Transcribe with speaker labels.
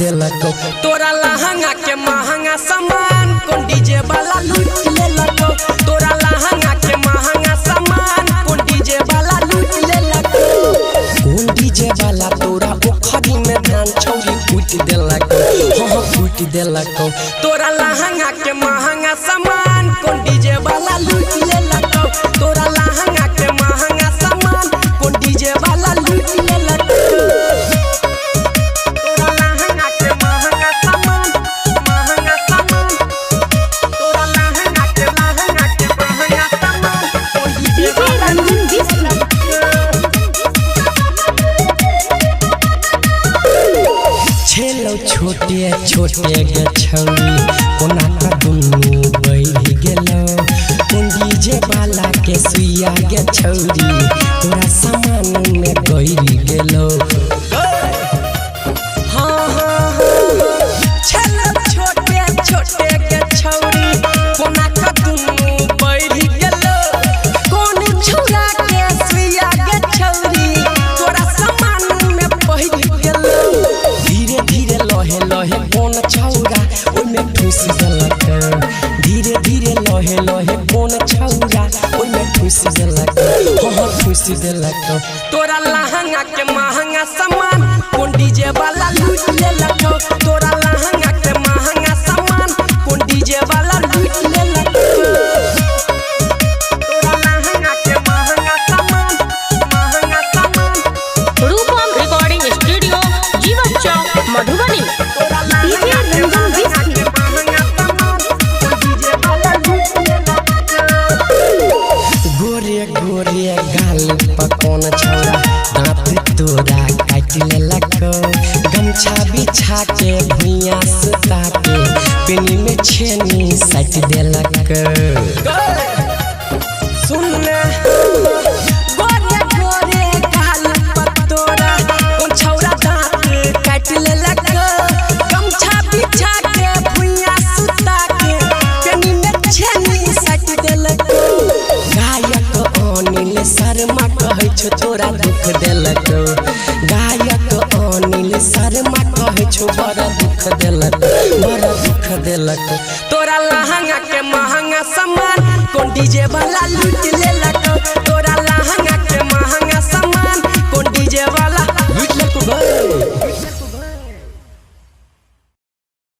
Speaker 1: देलक। तोरा लहंगा के महंगा सामान कौन डीजे वाला लूट लेलक। तोरा लहंगा के महंगा सामान कौन डीजे वाला लूट लेलक। कौन डीजे वाला तोरा पोखरी में धान छौरी कूट देलक। हाँ कूट देलक। तोरा लहंगा के महंगा सामान कौन डीजे वाला लूट लेलक। तोरा लहंगा के महंगा सामान कौन डीजे वाला लूट लेलक। तोरा लहंगा के महंगा सामान महंगा सामान तोरा लहंगा के महंगा सामान कौन डीजे वाला लूट लेलक। छेलो छोटे छोटे गे छौरी कोना का दुन्नू बढ़ गेलो। कौन डीजे वाला के सुइया गे छौरी तोरा सामान में गइर गेलो। हाँ हाँ छेलो छोटे छोटे गे छौरी कोना का दुन्नू बढ़ गेलो। कौन छौरा के सुइया गे छौरी तोरा सामान में पहिर गेलो। धीरे धीरे लहे लहे कौन छौरा ओइमे ठुस देलक। धीरे धीरे लहे लहे कौन छौरा ओइमे ठुस देलक। हाँ ठुस देलक। तोरा लहंगा के महंगा सामान कौन डीजे वाला लूट लेलक। तोरा लहंगा के महंगा सामान कौन डीजे वाला लूट लेलक। तोरा लहंगा के महंगा सामान महंगा सामान
Speaker 2: रूपम रिकॉर्डिंग स्टूडियो जीवन चौक मधुबनी।
Speaker 1: डीजे रंजन बिस्की महंगा सामान कौन डीजे वाला लूट लेलक। गोरे गोरे गाल पर कौन छौरा दांत तोरा काट लेलक। गमछा बिछा के भुइयां सुता के पेनी में छेनी सट देलक। सुन ले गोरे गोरे गाल पर तोरा कौन छौरा दांत काट लेलक। गमछा बिछा के भुइयां सुता के पेनी में छेनी सट देलक। गायक अनिल शर्मा कहै छौ तोरा दुख देलक। गायक अनिल शर्मा कहै छौ बड़ा दुख देलक बड़ा दुख देलक। तोरा लहंगा के महंगा सामान कौन डीजे वाला लूट लेलक।